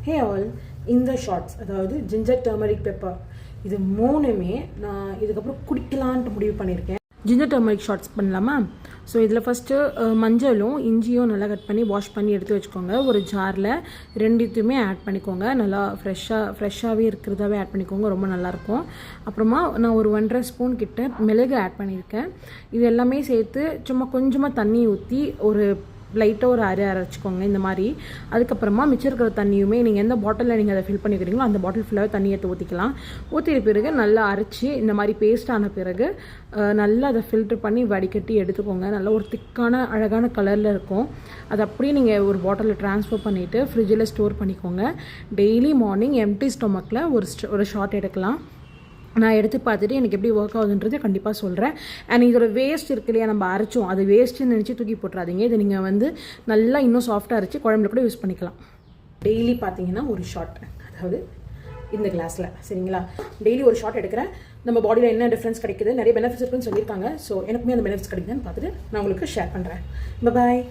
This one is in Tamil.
ஹே ஆல், இந்த ஷார்ட்ஸ் அதாவது ஜிஞ்சர் டர்மரிக் பெப்பர் இது மூணுமே நான் இதுக்கப்புறம் குடிக்கலான்ட்டு முடிவு பண்ணியிருக்கேன். ஜிஞ்சர் டர்மரிக் ஷார்ட்ஸ் பண்ணலாமா? ஸோ இதில் ஃபஸ்ட்டு மஞ்சளும் இஞ்சியும் நல்லா கட் பண்ணி வாஷ் பண்ணி எடுத்து வச்சுக்கோங்க. ஒரு ஜாரில் ரெண்டுத்தையுமே ஆட் பண்ணிக்கோங்க. நல்லா ஃப்ரெஷ்ஷாகவே இருக்கிறதாவே ஆட் பண்ணிக்கோங்க, ரொம்ப நல்லாயிருக்கும். அப்புறமா நான் ஒரு 1.5 ஸ்பூன் கிட்ட மிளகு ஆட் பண்ணியிருக்கேன். இது எல்லாமே சேர்த்து சும்மா கொஞ்சமாக தண்ணி ஊற்றி ஒரு லைட்டாக ஒரு அரைச்சிக்கோங்க இந்த மாதிரி. அதுக்கப்புறமா மிச்சம் இருக்கிற தண்ணியுமே நீங்கள் எந்த பாட்டிலில் நீங்கள் அதை ஃபில் பண்ணி வைக்கிறீங்களோ அந்த பாட்டில் ஃபுல்லாகவே தண்ணி எடுத்து ஊற்றிக்கலாம். ஊற்றின பிறகு நல்லா அரைச்சி இந்த மாதிரி பேஸ்ட் ஆன பிறகு நல்லா அதை ஃபில்ட்ரு பண்ணி வடிகட்டி எடுத்துக்கோங்க. நல்லா ஒரு திக்கான அழகான கலரில் இருக்கும். அதை அப்படியே நீங்கள் ஒரு பாட்டிலில் ட்ரான்ஸ்ஃபர் பண்ணிவிட்டு ஃப்ரிட்ஜில் ஸ்டோர் பண்ணிக்கோங்க. டெய்லி மார்னிங் எம்டி ஸ்டொமக்கில் ஒரு ஷாட் எடுக்கலாம். நான் எடுத்து பார்த்துட்டு எனக்கு எப்படி ஒர்க் ஆகுதுன்றது கண்டிப்பாக சொல்கிறேன். அண்ட் இதோட வேஸ்ட் இருக்கு இல்லையா, நம்ம அரைச்சோம் அது வேஸ்ட்டுன்னு நினச்சி தூக்கி போட்டுறாதீங்க. இதை நீங்கள் நல்லா இன்னும் சாஃப்டாக அரைச்சி குழம்புல கூட யூஸ் பண்ணிக்கலாம். டெய்லி பார்த்தீங்கன்னா ஒரு ஷாட், அதாவது இந்த கிளாஸில் சரிங்களா, டெய்லி ஒரு ஷாட் எடுக்கிறேன். நம்ம பாடியில் என்ன டிஃப்ரென்ஸ் கிடைக்குது, நிறைய பெனிஃபிட்ஸ் இருக்குன்னு சொல்லியிருக்காங்க. ஸோ எனக்குமே அந்த பெனிஃபிட்ஸ் கிடைக்குதுன்னு பார்த்துட்டு நான் உங்களுக்கு ஷேர் பண்ணுறேன். பாய்.